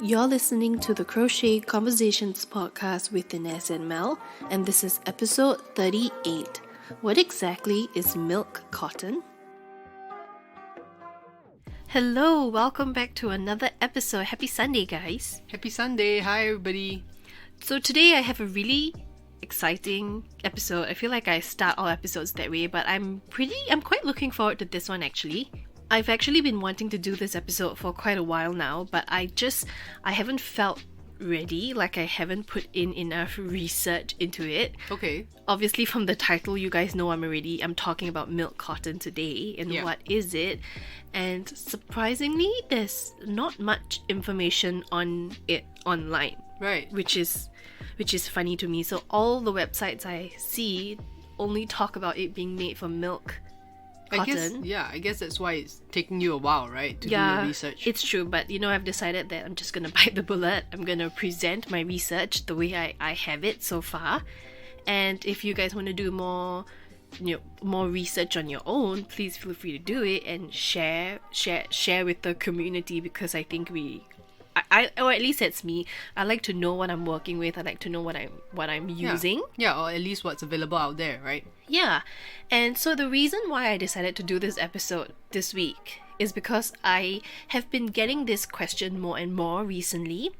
You're listening to the Crochet Conversations podcast with Inez and Mell, and this is episode 38. What exactly is milk cotton? Hello, welcome back to another episode. Happy Sunday, guys. Happy Sunday. Hi, everybody. So today I have a really exciting episode. I feel like I start all episodes that way, but I'm quite looking forward to this one actually. I've actually been wanting to do this episode for quite a while now, but I haven't felt ready, like I haven't put in enough research into it. Okay. Obviously from the title, you guys know I'm talking about milk cotton today and what is it. And surprisingly, there's not much information on it online. Right. Which is funny to me. So all the websites I see only talk about it being made from milk cotton. I guess that's why it's taking you a while, right? To do your research. It's true, but I've decided that I'm just gonna bite the bullet. I'm gonna present my research the way I have it so far. And if you guys want to do more research on your own, please feel free to do it and share with the community, because I think or at least that's me. I like to know what I'm working with. I like to know what I'm using. Yeah, or at least what's available out there, right? Yeah. And so the reason why I decided to do this episode this week is because I have been getting this question more and more recently.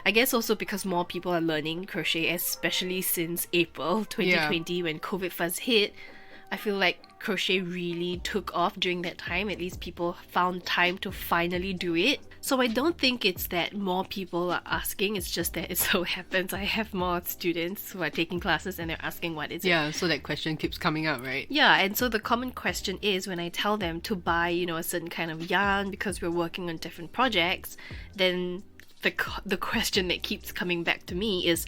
I guess also because more people are learning crochet, especially since April 2020 when COVID first hit. I feel like crochet really took off during that time. At least people found time to finally do it. So I don't think it's that more people are asking. It's just that it so happens I have more students who are taking classes and they're asking what is it. Yeah, so that question keeps coming up, right? Yeah, and so the common question is when I tell them to buy, a certain kind of yarn because we're working on different projects, then the question that keeps coming back to me is,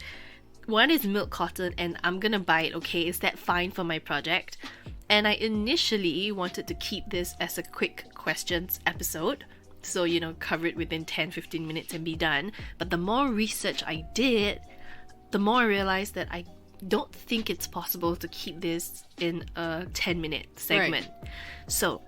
what is milk cotton and I'm gonna buy it, okay? Is that fine for my project? And I initially wanted to keep this as a quick questions episode. So, cover it within 10-15 minutes and be done. But the more research I did, the more I realized that I don't think it's possible to keep this in a 10-minute segment. Right. So,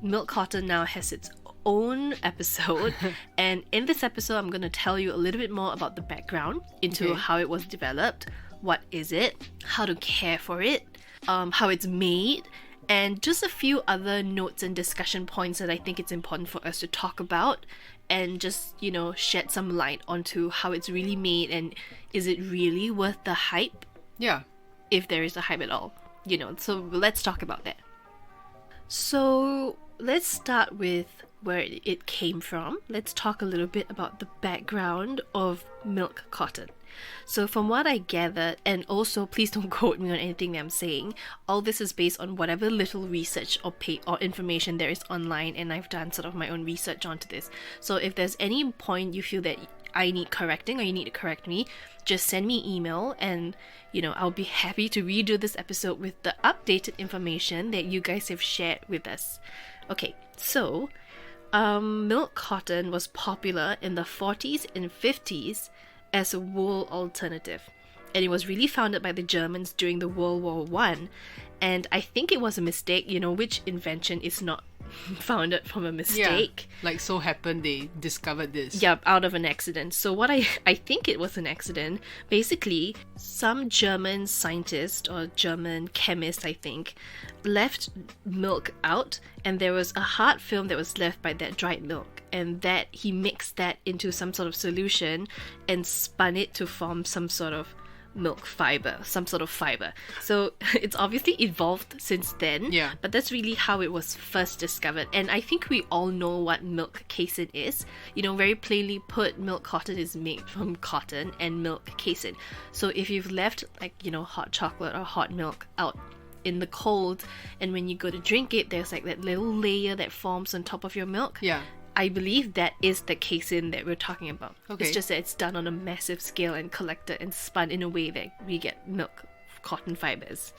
milk cotton now has its own episode, and in this episode I'm going to tell you a little bit more about the background into how it was developed, what is it, how to care for it, how it's made, and just a few other notes and discussion points that I think it's important for us to talk about, and just shed some light onto how it's really made and is it really worth the hype, if there is a hype at all, so let's talk about that. So let's start with where it came from. Let's talk a little bit about the background of milk cotton. So from what I gathered, and also please don't quote me on anything that I'm saying, all this is based on whatever little research or information there is online, and I've done sort of my own research onto this. So if there's any point you feel that I need correcting or you need to correct me, just send me email and I'll be happy to redo this episode with the updated information that you guys have shared with us. Okay, so milk cotton was popular in the 40s and 50s as a wool alternative, and it was really founded by the Germans during the World War I, and I think it was a mistake, which invention is not founded from a mistake. Yeah, like so happened they discovered this. Yeah, out of an accident. So what I think it was an accident. Basically, some German scientist or German chemist, I think, left milk out, and there was a hard film that was left by that dried milk, and that he mixed that into some sort of solution and spun it to form some sort of milk fiber, some sort of fiber. So it's obviously evolved since then, but that's really how it was first discovered. And I think we all know what milk casein is. Very plainly put, milk cotton is made from cotton and milk casein. So if you've left hot chocolate or hot milk out in the cold, and when you go to drink it, there's like that little layer that forms on top of your milk. I believe that is the casein that we're talking about. It's just that it's done on a massive scale and collected and spun in a way that we get milk cotton fibers.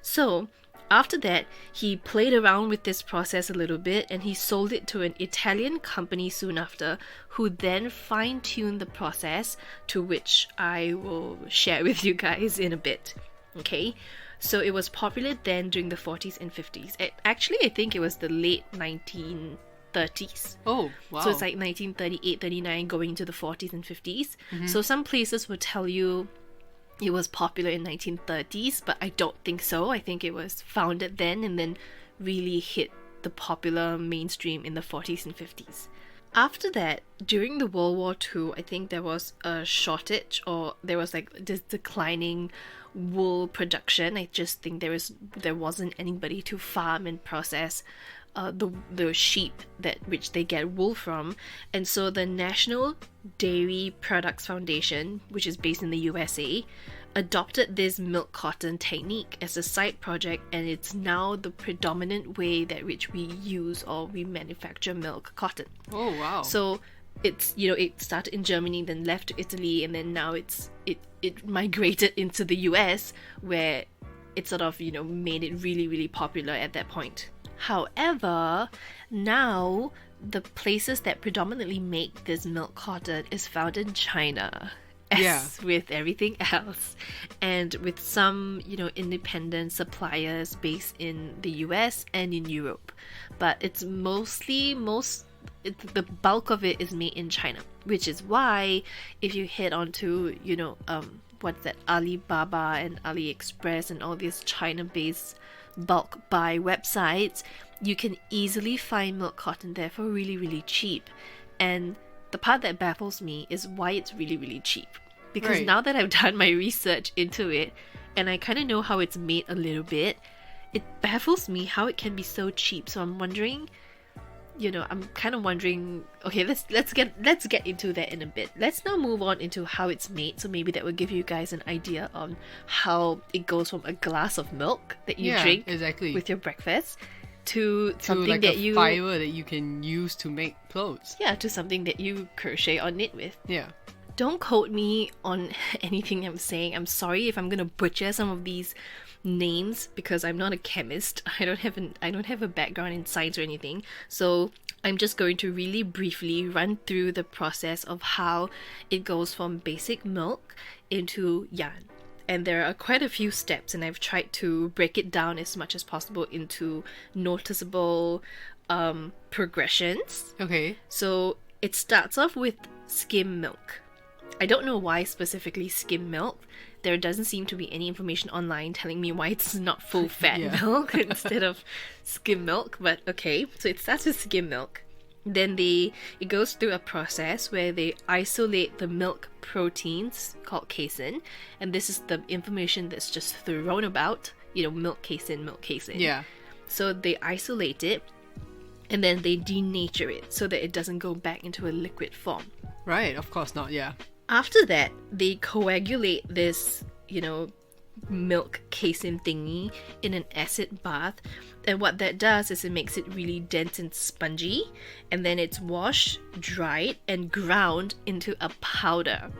So after that, he played around with this process a little bit, and he sold it to an Italian company soon after, who then fine-tuned the process, to which I will share with you guys in a bit. Okay, so it was popular then during the 40s and 50s. I think it was the late 19 1930s. Oh, wow. So it's like 1938, 39, going into the 40s and 50s. So some places will tell you it was popular in 1930s, but I don't think so. I think it was founded then and then really hit the popular mainstream in the 40s and 50s. After that, during the World War II, I think there was a shortage, or there was like this declining wool production. I just think there wasn't anybody to farm and process the sheep which they get wool from, and so the National Dairy Products Foundation, which is based in the USA, adopted this milk cotton technique as a side project, and it's now the predominant way that which we use or we manufacture milk cotton. Oh, wow. So it's, it started in Germany, then left to Italy, and then now it migrated into the US, where it sort of, made it really, really popular at that point. However, now the places that predominantly make this milk cotton is found in China, as with everything else, and with some, independent suppliers based in the US and in Europe. But it's the bulk of it is made in China, which is why if you head onto, what's that, Alibaba and AliExpress and all these China-based bulk buy websites, you can easily find milk cotton there for really, really cheap. And the part that baffles me is why it's really, really cheap. Because now that I've done my research into it and I kind of know how it's made a little bit, it baffles me how it can be so cheap. So I'm wondering, okay, let's get into that in a bit. Let's now move on into how it's made. So maybe that will give you guys an idea on how it goes from a glass of milk that you drink with your breakfast to something like that a fiber that you can use to make clothes. Yeah, to something that you crochet or knit with. Yeah. Don't quote me on anything I'm saying. I'm sorry if I'm gonna butcher some of these names because I'm not a chemist. I don't have a background in science or anything. So I'm just going to really briefly run through the process of how it goes from basic milk into yarn. And there are quite a few steps, and I've tried to break it down as much as possible into noticeable progressions. Okay. So it starts off with skim milk. I don't know why specifically skim milk. There doesn't seem to be any information online telling me why it's not full fat milk instead of skim milk, but okay. So it starts with skim milk. Then it goes through a process where they isolate the milk proteins called casein, and this is the information that's just thrown about, milk casein. Yeah. So they isolate it, and then they denature it so that it doesn't go back into a liquid form. Right, of course not, yeah. After that, they coagulate this, milk casein thingy in an acid bath. And what that does is it makes it really dense and spongy. And then it's washed, dried, and ground into a powder.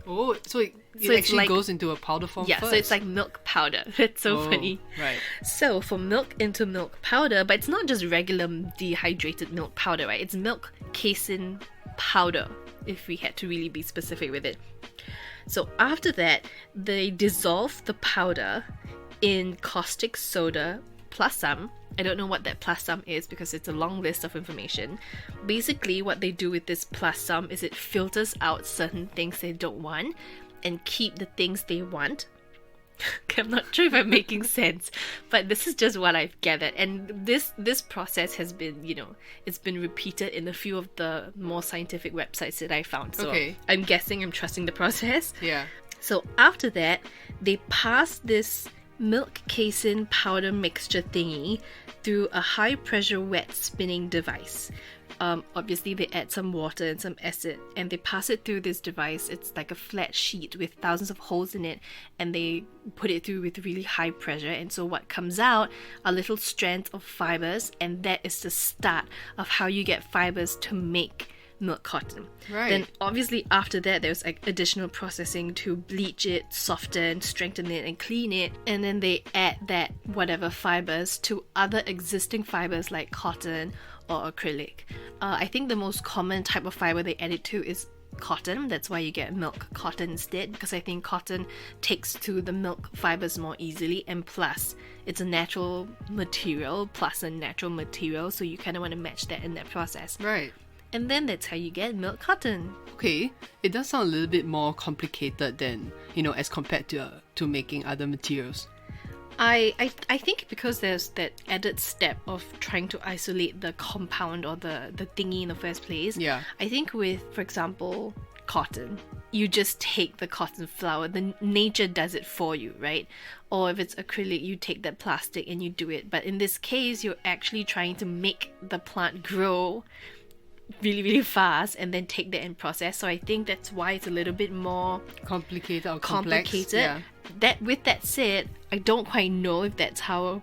Oh, so it actually goes into a powder form first? Yeah, so it's like milk powder. That's so funny. Right. So for milk into milk powder, but it's not just regular dehydrated milk powder, right? It's milk casein powder, if we had to really be specific with it. So after that, they dissolve the powder in caustic soda plus some. I don't know what that plus some is because it's a long list of information. Basically, what they do with this plus some is it filters out certain things they don't want and keep the things they want. I'm not sure if I'm making sense, but this is just what I've gathered. And this process has been, it's been repeated in a few of the more scientific websites that I found. So I'm guessing I'm trusting the process. Yeah. So after that, they pass this milk casein powder mixture thingy through a high pressure wet spinning device. Obviously they add some water and some acid and they pass it through this device. It's like a flat sheet with thousands of holes in it, and they put it through with really high pressure, and so what comes out are little strands of fibers, and that is the start of how you get fibers to make milk cotton. Right. Then obviously after that there's like additional processing to bleach it, soften, strengthen it and clean it, and then they add that whatever fibers to other existing fibers like cotton or acrylic. I think the most common type of fiber they add it to is cotton. That's why you get milk cotton instead, because I think cotton takes to the milk fibers more easily, and plus it's a natural material plus a natural material, so you kind of want to match that in that process. Right. And then that's how you get milk cotton. Okay, it does sound a little bit more complicated than, as compared to making other materials. I think because there's that added step of trying to isolate the compound or the thingy in the first place. Yeah. I think with, for example, cotton, you just take the cotton flower. The nature does it for you, right? Or if it's acrylic, you take that plastic and you do it. But in this case, you're actually trying to make the plant grow really, really fast and then take that in process. So I think that's why it's a little bit more Complicated or complex. Yeah. With that said, I don't quite know if that's how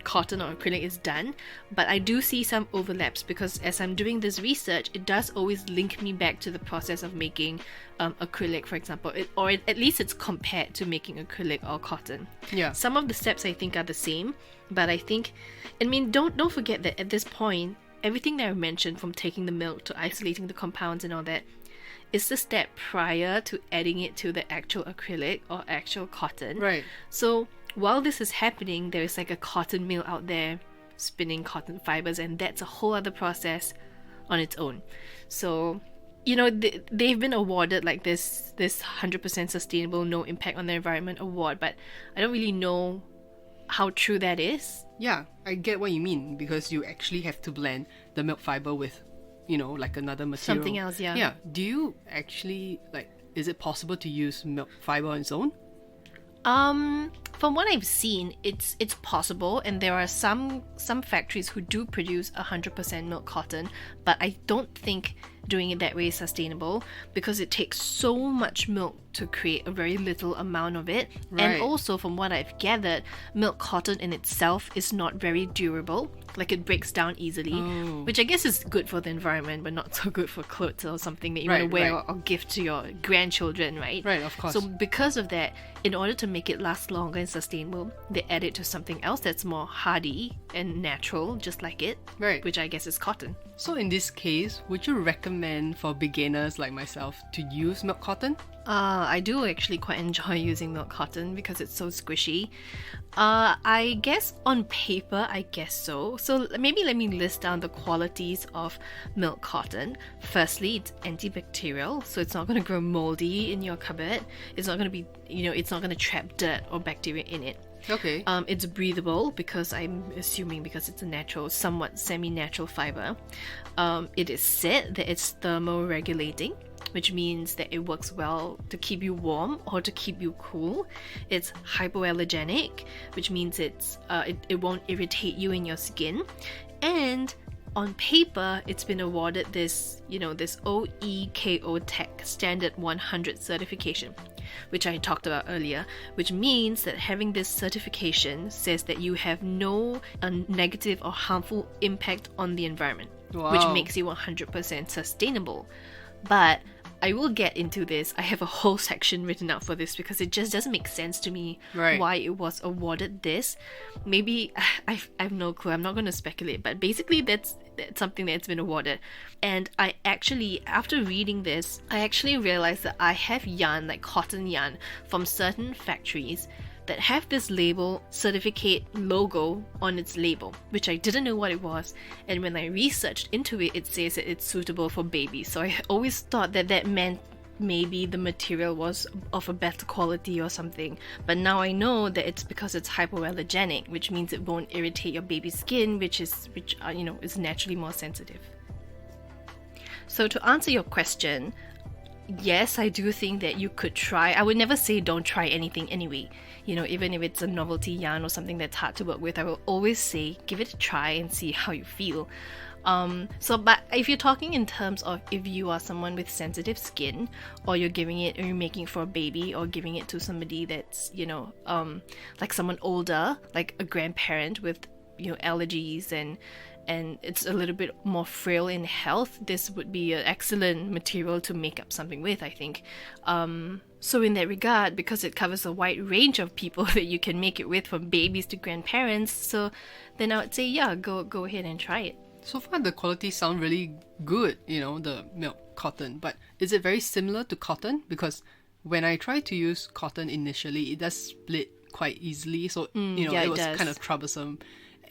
cotton or acrylic is done, but I do see some overlaps, because as I'm doing this research, it does always link me back to the process of making acrylic, for example, or at least it's compared to making acrylic or cotton. Yeah. Some of the steps I think are the same, but I think, don't forget that at this point, everything that I mentioned, from taking the milk to isolating the compounds and all that, is the step prior to adding it to the actual acrylic or actual cotton. Right. So while this is happening, there is like a cotton mill out there spinning cotton fibers, and that's a whole other process on its own. So, they've been awarded like this 100% sustainable, no impact on the environment award, but I don't really know how true that is. Yeah, I get what you mean, because you actually have to blend the milk fiber with, like another material. Something else, yeah. Yeah. Do you actually, is it possible to use milk fiber on its own? From what I've seen, it's possible, and there are some factories who do produce 100% milk cotton, but I don't think doing it that way is sustainable, because it takes so much milk to create a very little amount of it. Right. And also, from what I've gathered, milk cotton in itself is not very durable. Like, it breaks down easily, which I guess is good for the environment, but not so good for clothes or something that you want to wear or gift to your grandchildren, right? Right, of course. So because of that, in order to make it last longer and sustainable, they add it to something else that's more hardy and natural, just like it, Right. which I guess is cotton. So in this case, would you recommend for beginners like myself to use milk cotton? I do actually quite enjoy using milk cotton because it's so squishy. I guess on paper, I guess so. So maybe let me list down the qualities of milk cotton. Firstly, it's antibacterial, so it's not going to grow moldy in your cupboard. It's not going to be, it's not going to trap dirt or bacteria in it. Okay. It's breathable, because I'm assuming because it's a natural, somewhat semi-natural fiber. It is said that it's thermoregulating, which means that it works well to keep you warm or to keep you cool. It's hypoallergenic, which means it won't irritate you in your skin. And on paper, it's been awarded this OEKO-TEK Standard 100 certification, which I talked about earlier, which means that having this certification says that you have no negative or harmful impact on the environment, which makes you 100% sustainable. But I will get into this. I have a whole section written out for this, because it just doesn't make sense to me why it was awarded this. Maybe, I have no clue, I'm not going to speculate, but basically that's something that's been awarded. And I actually, after reading this, I actually realized that I have yarn, like cotton yarn, from certain factories that have this label, certificate logo on its label, which I didn't know what it was. And when I researched into it, it says that it's suitable for babies. So I always thought that meant maybe the material was of a better quality or something. But now I know that it's because it's hypoallergenic, which means it won't irritate your baby's skin, which is naturally more sensitive. So to answer your question, yes, I do think that you could try. I would never say don't try anything anyway. Even if it's a novelty yarn or something that's hard to work with, I will always say give it a try and see how you feel. But if you're talking in terms of if you are someone with sensitive skin, or you're giving it, or you're making it for a baby, or giving it to somebody that's, like someone older, like a grandparent with, allergies and it's a little bit more frail in health, this would be an excellent material to make up something with, I think. So in that regard, because it covers a wide range of people that you can make it with, from babies to grandparents, so then I would say, yeah, go ahead and try it. So far, the quality sound really good, the milk cotton. But is it very similar to cotton? Because when I tried to use cotton initially, it does split quite easily. So, it was kind of troublesome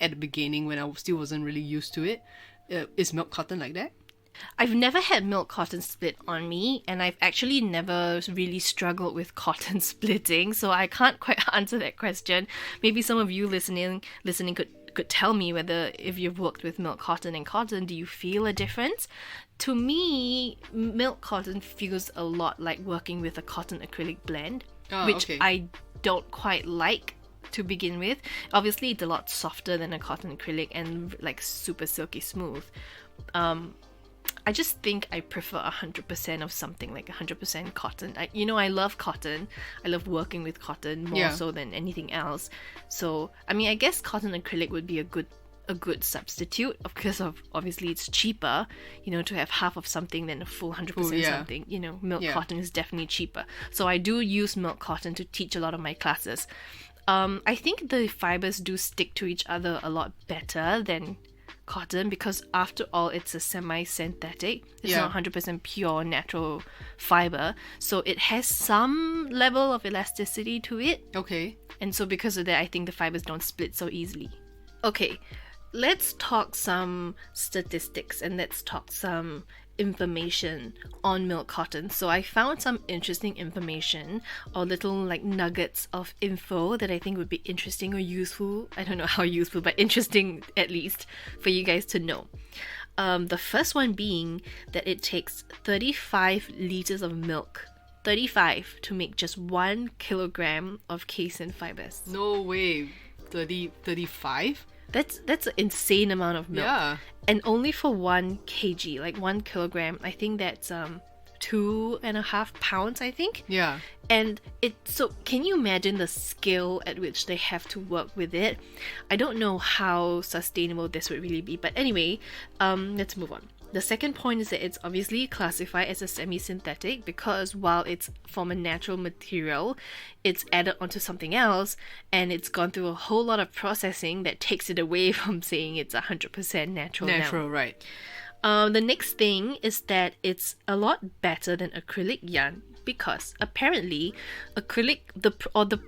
at the beginning when I still wasn't really used to it. Is milk cotton like that? I've never had milk cotton split on me, and I've actually never really struggled with cotton splitting, so I can't quite answer that question. Maybe some of you listening could tell me whether, if you've worked with milk cotton and cotton, do you feel a difference? To me, milk cotton feels a lot like working with a cotton acrylic blend, which okay. I don't quite like to begin with. Obviously, it's a lot softer than a cotton acrylic and like super silky smooth. I just think I prefer 100% of something, like 100% cotton. I love cotton. I love working with cotton more so than anything else. So, I mean, I guess cotton acrylic would be a good substitute, because of obviously it's cheaper, to have half of something than a full 100% something. Milk cotton is definitely cheaper. So I do use milk cotton to teach a lot of my classes. I think the fibers do stick to each other a lot better than cotton, because after all, it's a semi-synthetic. It's not 100% pure natural fiber, so it has some level of elasticity to it. Okay. And so because of that, I think the fibers don't split so easily. Okay, let's talk some statistics and let's talk some information on milk cotton. So I found some interesting information, or little like nuggets of info that I think would be interesting or useful. I don't know how useful, but interesting at least for you guys to know. The first one being that it takes 35 liters of milk, 35, to make just 1 kilogram of casein fibers. No way. 35? That's an insane amount of milk. Yeah. And only for 1 kg, like 1 kilogram, I think that's 2.5 pounds, I think. Yeah. And so can you imagine the skill at which they have to work with it? I don't know how sustainable this would really be, but anyway, let's move on. The second point is that it's obviously classified as a semi-synthetic because while it's from a natural material, it's added onto something else and it's gone through a whole lot of processing that takes it away from saying it's 100% natural now. Natural, right. The next thing is that it's a lot better than acrylic yarn because apparently the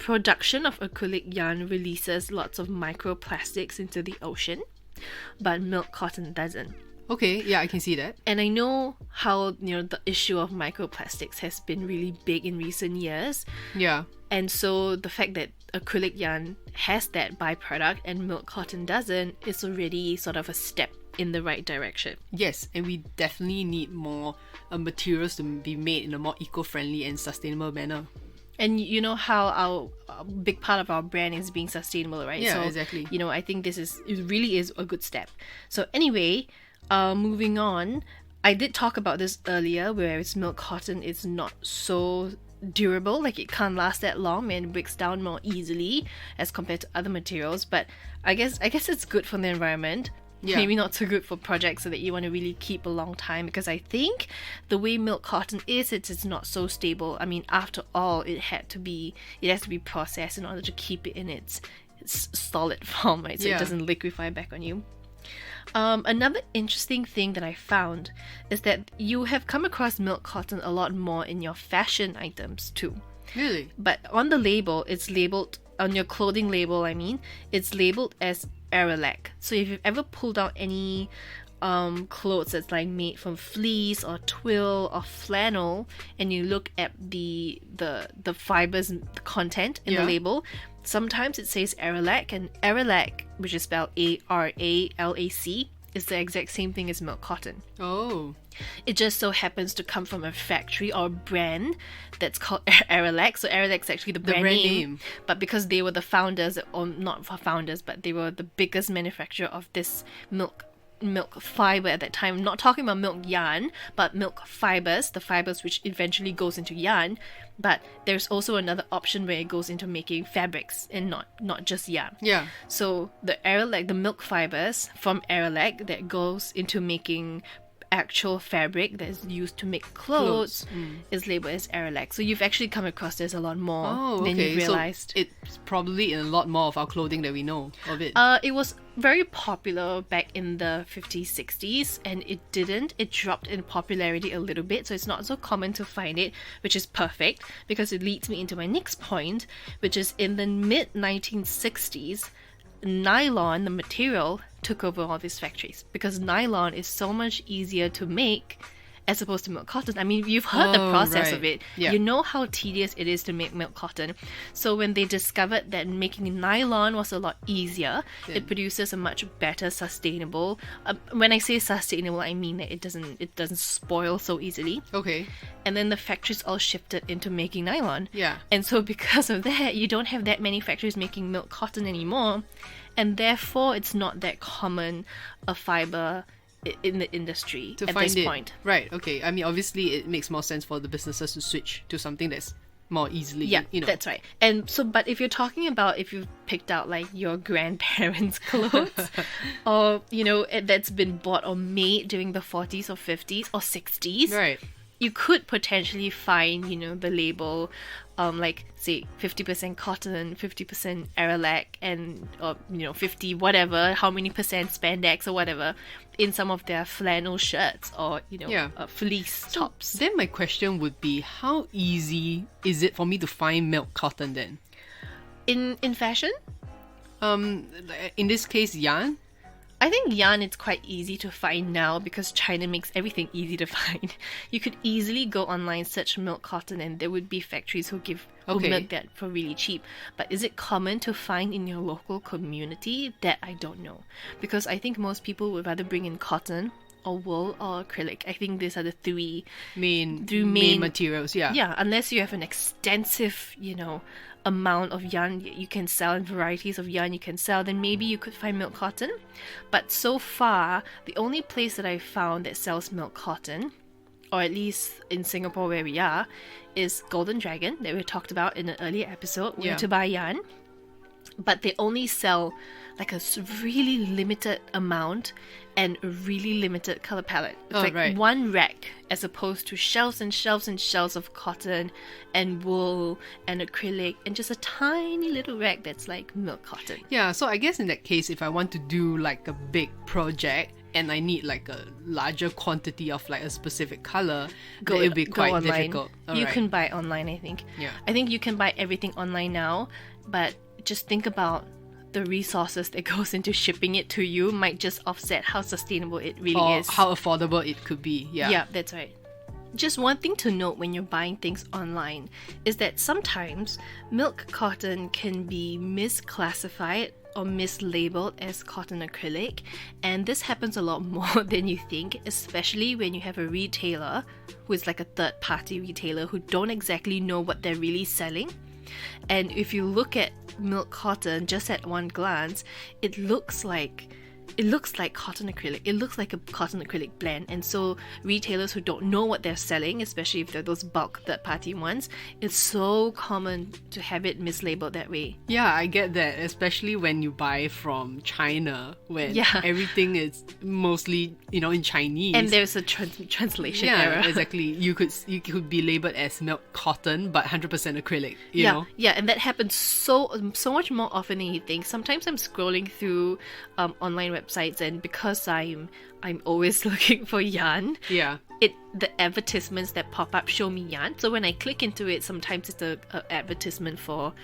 production of acrylic yarn releases lots of microplastics into the ocean, but milk cotton doesn't. Okay, yeah, I can see that. And I know how, the issue of microplastics has been really big in recent years. Yeah. And so the fact that acrylic yarn has that byproduct and milk cotton doesn't is already sort of a step in the right direction. Yes, and we definitely need more materials to be made in a more eco-friendly and sustainable manner. And you know how a big part of our brand is being sustainable, right? Yeah, so, exactly. I think it really is a good step. So anyway, moving on, I did talk about this earlier, whereas milk cotton is not so durable, like it can't last that long and breaks down more easily as compared to other materials. But I guess it's good for the environment. Yeah. Maybe not so good for projects so that you want to really keep a long time, because I think the way milk cotton is, it's not so stable. I mean, after all, it has to be processed in order to keep it in its solid form, right? So it doesn't liquefy back on you. Another interesting thing that I found is that you have come across milk cotton a lot more in your fashion items too. Really? But on the label, it's labeled, on your clothing label, it's labeled as Aralac. So if you've ever pulled out any clothes that's like made from fleece or twill or flannel, and you look at the fibers content in the label, sometimes it says Aralac, and Aralac, which is spelled Aralac, is the exact same thing as milk cotton. Oh. It just so happens to come from a factory or brand that's called Aralac. So Aralac's actually the brand name. But because they were the founders, or not founders, but they were the biggest manufacturer of this milk fiber at that time. I'm not talking about milk yarn, but milk fibers, the fibers which eventually goes into yarn. But there's also another option where it goes into making fabrics and not just yarn. Yeah. So the Aralac, the milk fibers from Aralac that goes into making actual fabric that is used to make clothes is labeled as Aralac. So you've actually come across this a lot more than you've realized. So it's probably in a lot more of our clothing that we know of it. It was very popular back in the 50s, 60s, and it dropped in popularity a little bit, so it's not so common to find it, which is perfect because it leads me into my next point, which is in the mid 1960s, nylon, the material, took over all these factories because nylon is so much easier to make as opposed to milk cotton. I mean, you've heard the process of it. Yeah. You know how tedious it is to make milk cotton. So when they discovered that making nylon was a lot easier, it produces a much better sustainable. When I say sustainable, I mean that it doesn't spoil so easily. Okay. And then the factories all shifted into making nylon. Yeah. And so because of that, you don't have that many factories making milk cotton anymore, and therefore it's not that common a fiber in the industry To at find this it. point. Right, okay. I mean, obviously it makes more sense for the businesses to switch to something that's more easily, Yeah, you know. that's right. And so, but if you're talking about if you've picked out like your grandparents' clothes, or that's been bought or made during the 40s or 50s or 60s, Right. you could potentially find, the label, like say 50% cotton, 50% Aralac, and 50 whatever, how many percent spandex or whatever, in some of their flannel shirts or fleece tops. Then my question would be, how easy is it for me to find milk cotton then? In fashion, In this case, yarn. I think yarn is quite easy to find now because China makes everything easy to find. You could easily go online, search milk cotton, and there would be factories who milk that for really cheap. But is it common to find in your local community? That I don't know. Because I think most people would rather bring in cotton or wool or acrylic. I think these are the three main materials, yeah. Yeah, unless you have an extensive, amount of yarn you can sell and varieties of yarn you can sell, then maybe you could find milk cotton. But so far, the only place that I found that sells milk cotton, or at least in Singapore where we are, is Golden Dragon that we talked about in an earlier episode, where to buy yarn. But they only sell like a really limited amount and a really limited color palette. It's one rack as opposed to shelves and shelves and shelves of cotton and wool and acrylic and just a tiny little rack that's like milk cotton. Yeah, so I guess in that case, if I want to do like a big project and I need like a larger quantity of like a specific color, it would be quite difficult. You can buy online, I think. Yeah. I think you can buy everything online now, but just think about the resources that goes into shipping it to you might just offset how sustainable it really is. How affordable it could be. Yeah, that's right. Just one thing to note when you're buying things online is that sometimes milk cotton can be misclassified or mislabeled as cotton acrylic, and this happens a lot more than you think, especially when you have a retailer who is like a third-party retailer who don't exactly know what they're really selling. And if you look at milk cotton just at one glance, it looks like cotton acrylic. It looks like a cotton acrylic blend. And so retailers who don't know what they're selling, especially if they're those bulk third-party ones, it's so common to have it mislabeled that way. Yeah, I get that, especially when you buy from China, when everything is mostly, in Chinese. And there's a translation error. Yeah, exactly. You could be labeled as milk cotton, but 100% acrylic, you know? Yeah, and that happens so much more often than you think. Sometimes I'm scrolling through online websites, and because I'm always looking for yarn, the advertisements that pop up show me yarn. So when I click into it, sometimes it's a advertisement for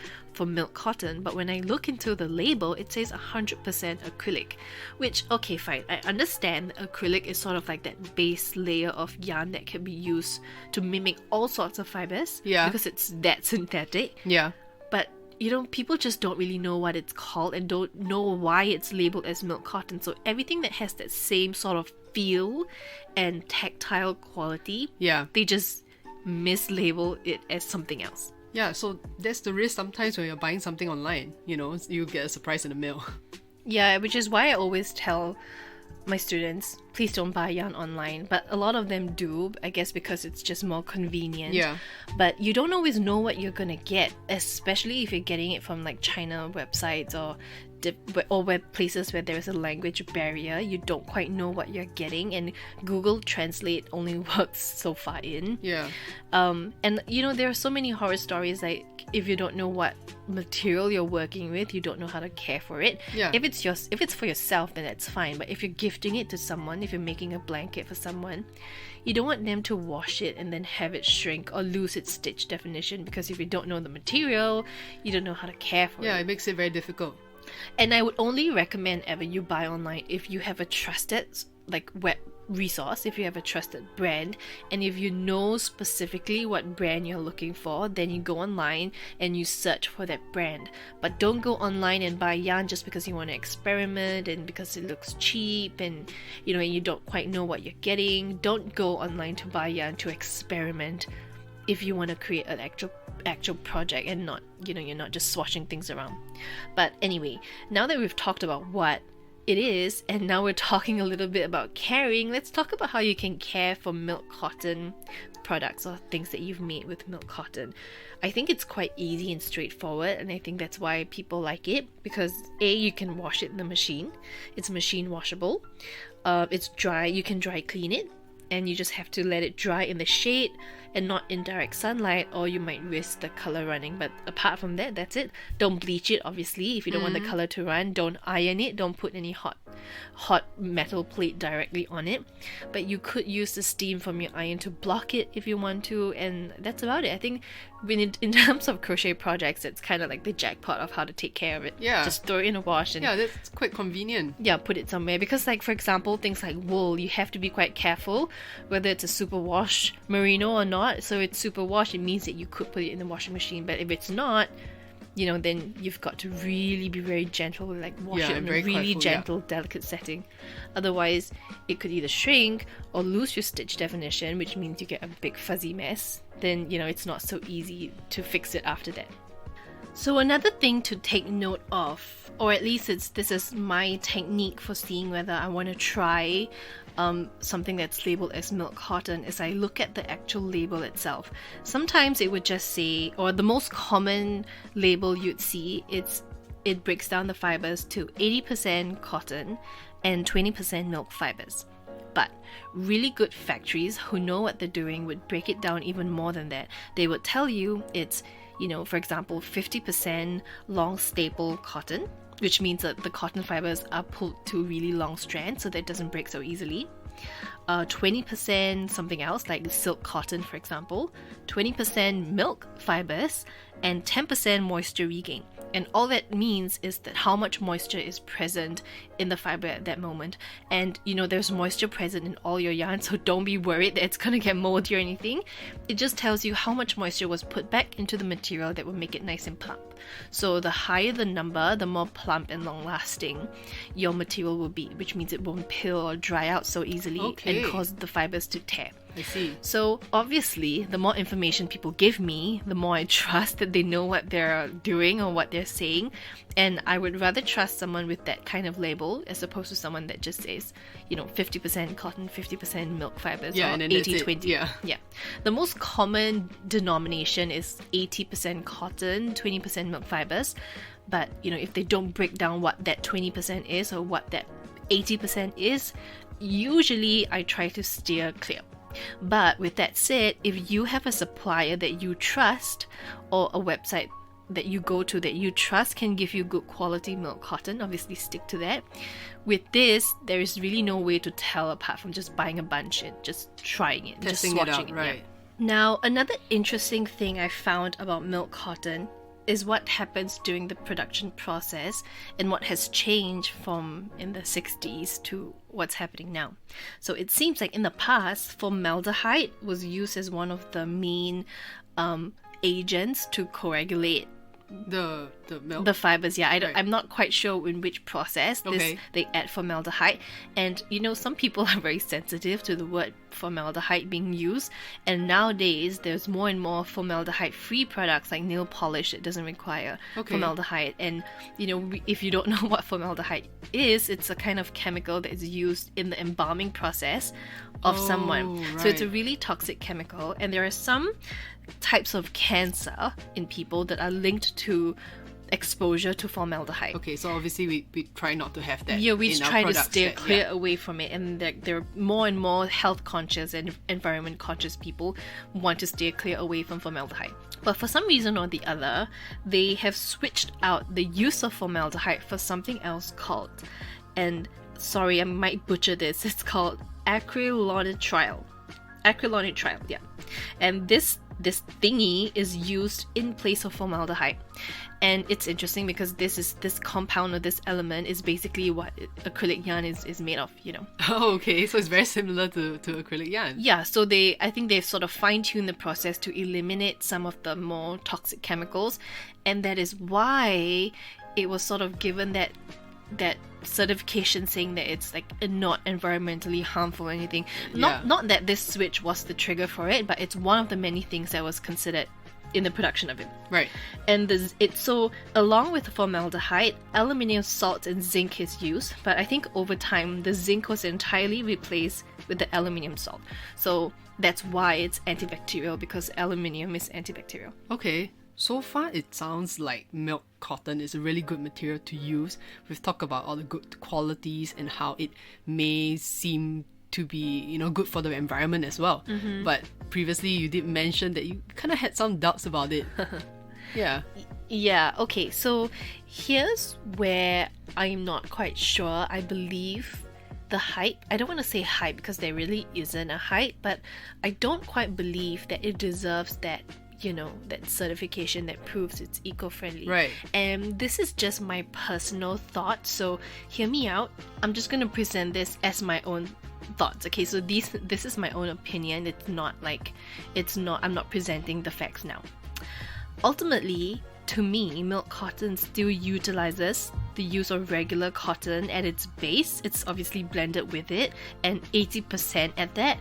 milk cotton, but when I look into the label, it says 100% acrylic, which, okay, fine, I understand acrylic is sort of like that base layer of yarn that can be used to mimic all sorts of fibers, because it's that synthetic. But people just don't really know what it's called and don't know why it's labeled as milk cotton. So everything that has that same sort of feel and tactile quality, they just mislabel it as something else. Yeah, so that's the risk sometimes when you're buying something online. You get a surprise in the mail. Yeah, which is why I always tell my students, please don't buy yarn online. But a lot of them do, I guess, because it's just more convenient. Yeah. But you don't always know what you're gonna get, especially if you're getting it from like China websites or or where places where there is a language barrier, you don't quite know what you're getting, and Google Translate only works so far in. Yeah. And there are so many horror stories, like if you don't know what material you're working with, you don't know how to care for it. Yeah. If it's for yourself, then that's fine. But if you're gifting it to someone, if you're making a blanket for someone, you don't want them to wash it and then have it shrink or lose its stitch definition, because if you don't know the material, you don't know how to care for it. Yeah, it makes it very difficult. And I would only recommend ever you buy online if you have a trusted web resource, if you have a trusted brand, and if you know specifically what brand you're looking for, then you go online and you search for that brand. But don't go online and buy yarn just because you want to experiment and because it looks cheap and you don't quite know what you're getting. Don't go online to buy yarn to experiment if you want to create an actual project and not you're not just swashing things around. But anyway, now that we've talked about what it is, and now we're talking a little bit about caring, let's talk about how you can care for milk cotton products or things that you've made with milk cotton. I think it's quite easy and straightforward, and I think that's why people like it, because you can wash it in the machine. It's machine washable. It's dry. You can dry clean it, and you just have to let it dry in the shade and not in direct sunlight, or you might risk the color running. But apart from that, that's it. Don't bleach it, obviously, if you don't want the color to run. Don't iron it. Don't put any hot metal plate directly on it. But you could use the steam from your iron to block it if you want to, and that's about it. I think in terms of crochet projects, it's kind of like the jackpot of how to take care of it. Yeah. Just throw it in a wash and that's quite convenient. Yeah, put it somewhere, because for example, things like wool, you have to be quite careful whether it's a super wash merino or not. So it's super wash, it means that you could put it in the washing machine, but if it's not, then you've got to really be very gentle, wash it in a really gentle, delicate setting. Otherwise, it could either shrink or lose your stitch definition, which means you get a big fuzzy mess. Then, it's not so easy to fix it after that. So another thing to take note of, or at least this is my technique for seeing whether I want to try something that's labeled as milk cotton, is I look at the actual label itself. Sometimes it would just say, or the most common label you'd see, it breaks down the fibers to 80% cotton and 20% milk fibers. But really good factories who know what they're doing would break it down even more than that. They would tell you it's, for example, 50% long staple cotton, which means that the cotton fibers are pulled to really long strands so that it doesn't break so easily. 20% something else, like silk cotton, for example. 20% milk fibers, and 10% moisture regain. And all that means is that how much moisture is present in the fiber at that moment. And there's moisture present in all your yarn, so don't be worried that it's going to get moldy or anything. It just tells you how much moisture was put back into the material that will make it nice and plump. So the higher the number, the more plump and long lasting your material will be, which means it won't peel or dry out so easily and cause the fibers to tear. I see. So obviously, the more information people give me, the more I trust that they know what they're doing or what they're saying. And I would rather trust someone with that kind of label as opposed to someone that just says, 50% cotton, 50% milk fibers, or 80-20. Yeah. The most common denomination is 80% cotton, 20% milk fibers. But, if they don't break down what that 20% is or what that 80% is, usually I try to steer clear. But with that said, if you have a supplier that you trust, or a website that you go to that you trust can give you good quality milk cotton, obviously stick to that. With this, there is really no way to tell apart from just buying a bunch and just trying it, testing just it swatching out, right? Yeah. Now, another interesting thing I found about milk cotton is what happens during the production process and what has changed from in the 60s to what's happening now. So it seems like in the past, formaldehyde was used as one of the main agents to coagulate the milk, the fibers. Right. I'm not quite sure in which process they add formaldehyde, and some people are very sensitive to the word formaldehyde being used, and nowadays there's more and more formaldehyde free products like nail polish that doesn't require formaldehyde. And if you don't know what formaldehyde is, it's a kind of chemical that is used in the embalming process of someone. Right. So it's a really toxic chemical, and there are some types of cancer in people that are linked to exposure to formaldehyde. Okay, so obviously we try not to have that. Yeah, we in our try to products steer that- clear away from it, and there are more and more health conscious and environment conscious people want to steer clear away from formaldehyde. But for some reason or the other, they have switched out the use of formaldehyde for something else called, and sorry, I might butcher this, it's called acrylonitrile. Acrylonitrile, yeah. And this thingy is used in place of formaldehyde. And it's interesting because this compound or this element is basically what acrylic yarn is made of, you know. Oh, okay. So it's very similar to acrylic yarn. Yeah, so I think they've sort of fine-tuned the process to eliminate some of the more toxic chemicals, and that is why it was sort of given that certification saying that it's like not environmentally harmful or anything. Not that this switch was the trigger for it, but it's one of the many things that was considered in the production of it. Right. And so along with formaldehyde, aluminium salt and zinc is used, but I think over time the zinc was entirely replaced with the aluminium salt. So that's why it's antibacterial, because aluminium is antibacterial. Okay. So far, it sounds like milk cotton is a really good material to use. We've talked about all the good qualities and how it may seem to be, good for the environment as well. Mm-hmm. But previously, you did mention that you kind of had some doubts about it. Yeah. Yeah, okay. So here's where I'm not quite sure. I believe the hype, I don't want to say hype because there really isn't a hype, but I don't quite believe that it deserves that certification that proves it's eco-friendly. Right. And this is just my personal thought, so hear me out. I'm just going to present this as my own thoughts. Okay, so this is my own opinion. I'm not presenting the facts now. Ultimately, to me, milk cotton still utilizes the use of regular cotton at its base. It's obviously blended with it, and 80% at that.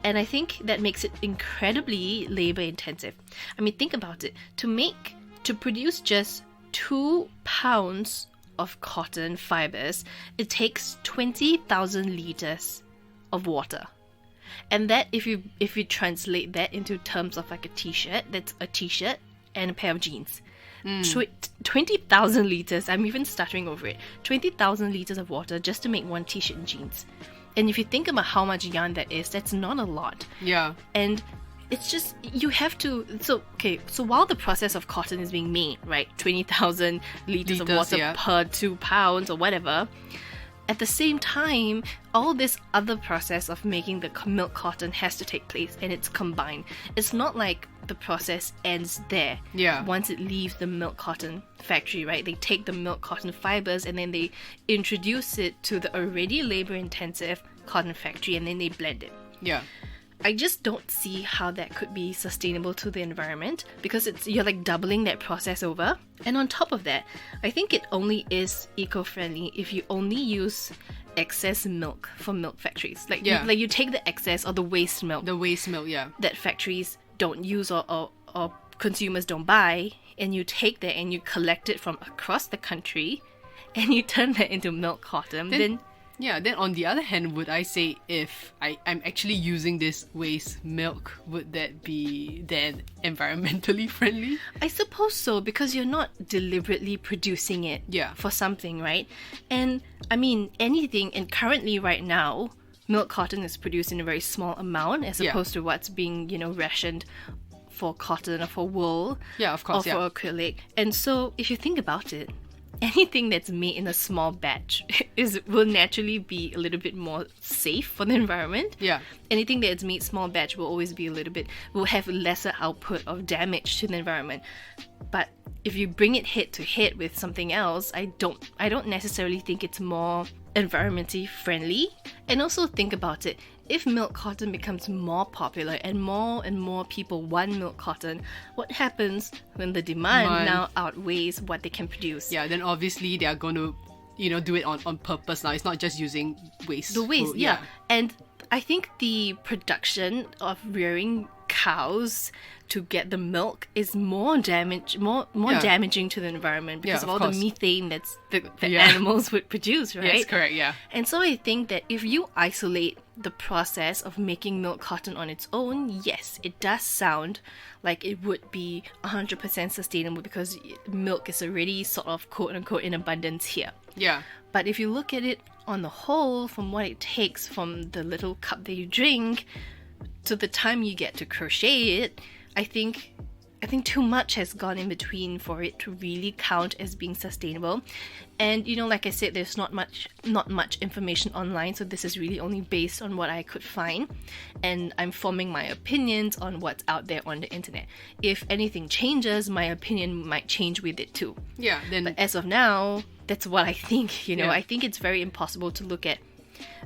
And I think that makes it incredibly labor intensive. I mean, think about it. To produce just 2 pounds of cotton fibers, it takes 20,000 liters of water. And that, if you translate that into terms of like a t-shirt, that's a t-shirt and a pair of jeans. 20,000 liters, I'm even stuttering over it. 20,000 liters of water just to make one t-shirt and jeans. And if you think about how much yarn that is, that's not a lot. Yeah. And it's just, you have to, so while the process of cotton is being made, right, 20,000 liters of water per 2 pounds or whatever, at the same time, all this other process of making the milk cotton has to take place, and it's combined. It's not like the process ends there. Yeah. Once it leaves the milk cotton factory, right? They take the milk cotton fibers and then they introduce it to the already labor-intensive cotton factory, and then they blend it. Yeah. I just don't see how that could be sustainable to the environment, because you're like doubling that process over. And on top of that, I think it only is eco-friendly if you only use excess milk from milk factories. You take the excess or the waste milk. The waste milk, yeah. That factories don't use or consumers don't buy, and you take that and you collect it from across the country and you turn that into milk cotton. Then on the other hand, would I say if I'm actually using this waste milk, would that be then environmentally friendly? I suppose so, because you're not deliberately producing it for something, right? And I mean, and currently right now, milk cotton is produced in a very small amount as opposed to what's being, rationed for cotton or for wool. Yeah, of course, or for acrylic. And so if you think about it, anything that's made in a small batch will naturally be a little bit more safe for the environment. Yeah. Anything that's made small batch will always be will have lesser output of damage to the environment. But if you bring it head to head with something else, I don't necessarily think it's more environmentally friendly. And also think about it. If milk cotton becomes more popular and more people want milk cotton, what happens when the demand now outweighs what they can produce? Yeah, then obviously they are going to, do it on purpose now. It's not just using waste. The waste, yeah. And I think the production of rearing cows to get the milk is more damaging to the environment because of all the methane that's the animals would produce, right? Yes, correct, yeah. And so I think that if you isolate the process of making milk cotton on its own, yes, it does sound like it would be 100% sustainable because milk is already sort of quote-unquote in abundance here. Yeah. But if you look at it on the whole, from what it takes from the little cup that you drink to the time you get to crochet it, I think too much has gone in between for it to really count as being sustainable. And like I said, there's not much information online, so this is really only based on what I could find, and I'm forming my opinions on what's out there on the internet. If anything changes, my opinion might change with it too. Yeah. But as of now, that's what I think. I think it's very impossible to look at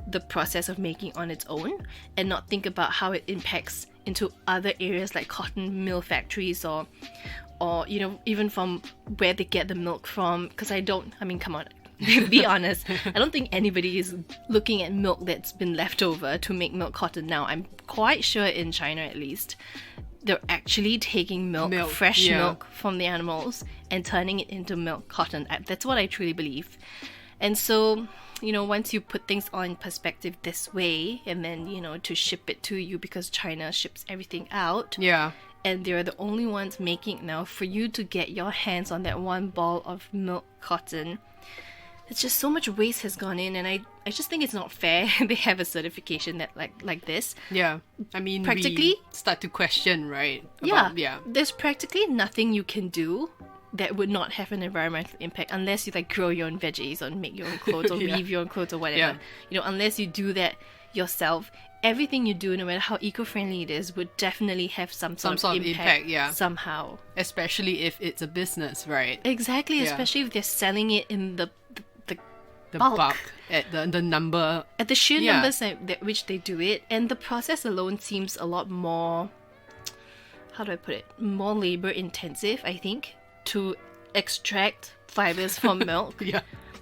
the process of making on its own and not think about how it impacts into other areas like cotton mill factories or even from where they get the milk from. Because come on, be honest, I don't think anybody is looking at milk that's been left over to make milk cotton now. I'm quite sure in China at least they're actually taking fresh milk from the animals and turning it into milk cotton. That's what I truly believe. And so once you put things on perspective this way, and then, to ship it to you because China ships everything out. Yeah. And they're the only ones making it now, for you to get your hands on that one ball of milk cotton, it's just so much waste has gone in, and I just think it's not fair. They have a certification that like this. Yeah. I mean, practically, we start to question, right? There's practically nothing you can do that would not have an environmental impact unless you grow your own veggies or make your own clothes or weave your own clothes or whatever. Unless you do that yourself, everything you do, no matter how eco-friendly it is, would definitely have some sort of impact somehow. Especially if it's a business, right? Exactly, especially if they're selling it in the bulk at the number, at the sheer numbers at which they do it. And the process alone seems a lot more, how do I put it, more labor intensive, I think, to extract fibers from milk.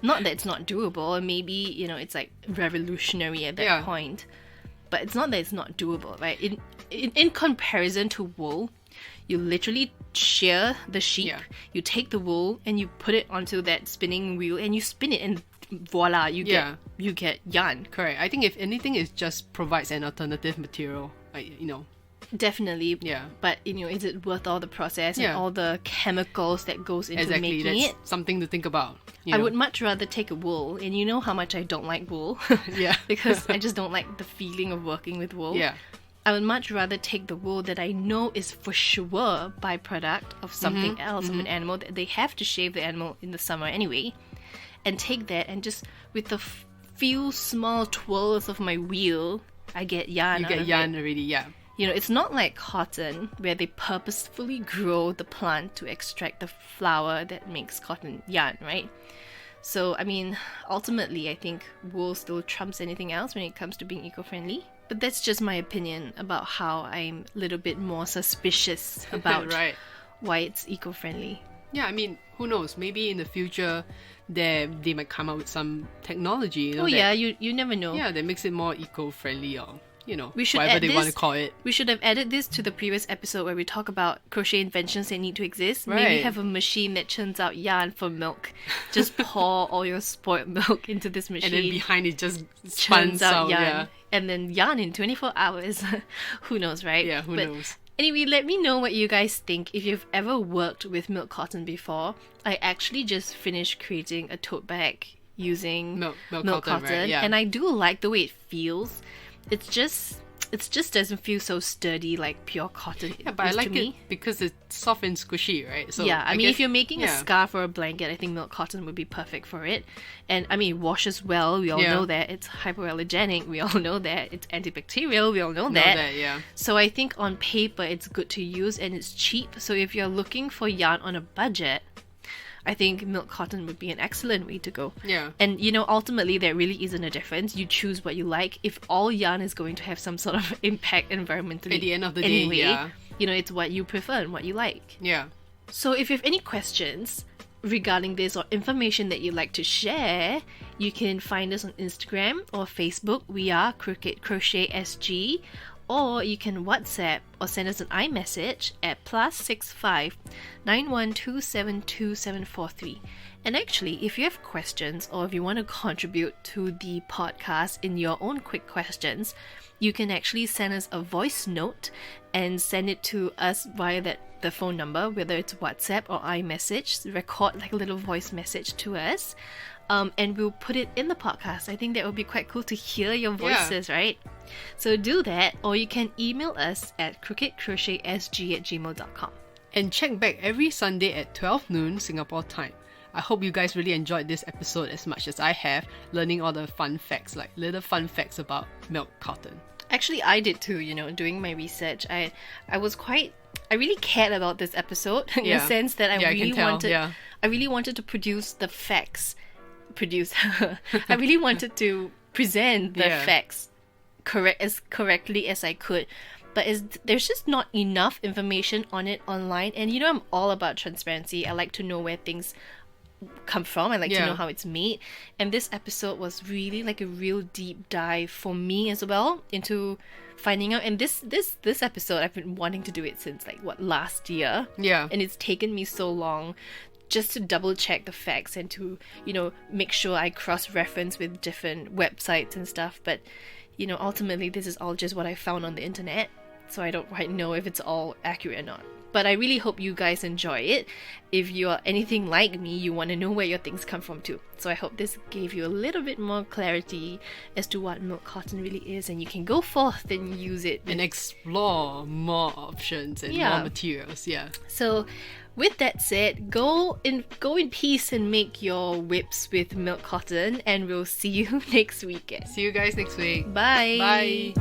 Not that it's not doable, or maybe it's revolutionary at that point, but it's not that it's not doable, right? In comparison to wool, you literally shear the sheep, you take the wool and you put it onto that spinning wheel and you spin it, and voila, you get yarn. Correct. I think if anything, it just provides an alternative material. Definitely. Yeah. But is it worth all the process and all the chemicals that goes into making that's it? Something to think about. I would much rather take a wool, and you know how much I don't like wool. Because I just don't like the feeling of working with wool. I would much rather take the wool that I know is for sure byproduct of something else, of an animal, that they have to shave the animal in the summer anyway, and take that, and just with the few small twirls of my wheel, I get yarn. You get yarn already, It's not like cotton, where they purposefully grow the plant to extract the flower that makes cotton yarn, right? So, ultimately, I think wool still trumps anything else when it comes to being eco-friendly. But that's just my opinion about how I'm a little bit more suspicious about why it's eco-friendly. Yeah, who knows? Maybe in the future, they might come out with some technology. You never know. Yeah, that makes it more eco-friendly, or we should whatever they want to call it. We should have added this to the previous episode where we talk about crochet inventions that need to exist. Right. Maybe have a machine that churns out yarn for milk. Just pour all your spoiled milk into this machine. And then behind it just churns out yarn. Yeah. And then yarn in 24 hours. Who knows, right? Yeah, who knows? Anyway, let me know what you guys think if you've ever worked with milk cotton before. I actually just finished creating a tote bag using milk cotton. Right? Yeah. And I do like the way it feels. It just doesn't feel so sturdy like pure cotton. Yeah, but I like it because it's soft and squishy, right? So I guess, if you're making a scarf or a blanket, I think milk cotton would be perfect for it. And it washes well. We all know that. It's hypoallergenic. We all know that. It's antibacterial. We all know that. So I think on paper it's good to use, and it's cheap. So if you're looking for yarn on a budget, I think milk cotton would be an excellent way to go. Yeah. And, ultimately, there really isn't a difference. You choose what you like. If all yarn is going to have some sort of impact environmentally at the end of the anyway, day, it's what you prefer and what you like. Yeah. So if you have any questions regarding this or information that you'd like to share, you can find us on Instagram or Facebook. We are Crochet SG. or you can WhatsApp or send us an iMessage at +65 91272743. And actually, if you have questions or if you want to contribute to the podcast in your own quick questions, you can actually send us a voice note and send it to us via the phone number, whether it's WhatsApp or iMessage. Record like a little voice message to us, and we'll put it in the podcast. I think that would be quite cool to hear your voices, right? So do that, or you can email us at crookedcrochetsg@gmail.com. And check back every Sunday at 12 noon Singapore time. I hope you guys really enjoyed this episode as much as I have, learning all the fun facts, like little fun facts about milk cotton. Actually, I did too, doing my research. I really cared about this episode in the sense that I really wanted to produce the facts. I really wanted to present the facts as correctly as I could. But there's just not enough information on it online. And I'm all about transparency. I like to know where things come from. I like to know how it's made. And this episode was really like a real deep dive for me as well into finding out. And this episode, I've been wanting to do it since last year. Yeah. And it's taken me so long just to double check the facts and to, make sure I cross-reference with different websites and stuff. But, ultimately this is all just what I found on the internet. So I don't quite know if it's all accurate or not. But I really hope you guys enjoy it. If you're anything like me, you want to know where your things come from too. So I hope this gave you a little bit more clarity as to what milk cotton really is, and you can go forth and use it. And explore more options and more materials, So with that said, go in peace and make your whips with milk cotton, and we'll see you next week. See you guys next week. Bye. Bye.